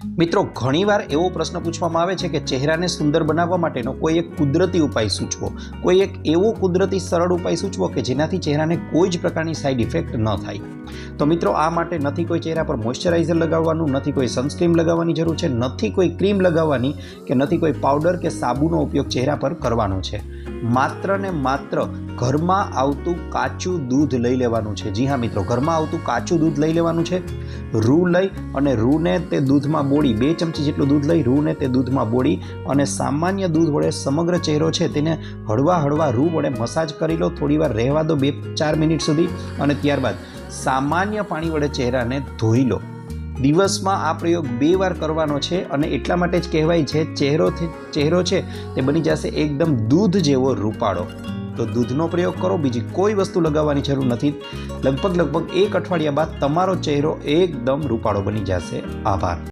મિત્રો, ઘણીવાર એવો પ્રશ્ન પૂછવામાં આવે છે કે ચહેરાને સુંદર બનાવવા માટેનો કોઈ એક કુદરતી ઉપાય સૂચવો, કોઈ એક એવો કુદરતી સરળ ઉપાય સૂચવો કે જેનાથી ચહેરાને કોઈ જ પ્રકારની સાઇડ ઇફેક્ટ ન થાય. તો મિત્રો, આ માટે નથી કોઈ ચહેરા પર મોઇશ્ચરાઇઝર લગાવવાનું, નથી કોઈ સનસ્ક્રીન લગાવવાની જરૂર છે, નથી કોઈ ક્રીમ લગાવવાની કે નથી કોઈ પાવડર કે સાબુનો ઉપયોગ ચહેરા પર કરવાનો છે. માત્ર ને માત્ર ઘરમાં આવતું કાચું દૂધ લઈ લેવાનું છે. જી હા મિત્રો, ઘરમાં આવતું કાચું દૂધ લઈ લેવાનું છે. રૂ લઈ અને રૂને તે દૂધમાં બોળી, 2 ચમચી જેટલું દૂધ લઈ રૂને તે દૂધમાં બોળી અને સામાન્ય દૂધ વડે સમગ્ર ચહેરો છે તેને હળવા રૂ વડે મસાજ કરી લો. થોડીવાર રહેવા દો, 2-4 મિનિટ સુધી, અને ત્યારબાદ સામાન્ય પાણી વડે ચહેરાને ધોઈ લો. દિવસમાં આ પ્રયોગ 2 વાર કરવાનો છે અને એટલા માટે જ કહેવાય છે ચહેરો છે તે બની જશે એકદમ દૂધ જેવો રૂપાળો. તો દૂધનો પ્રયોગ કરો, બીજી કોઈ વસ્તુ લગાવવાની જરૂર નથી. લગભગ 1 અઠવાડિયા બાદ તમારો ચહેરો એકદમ રૂપાળો બની જશે. આભાર.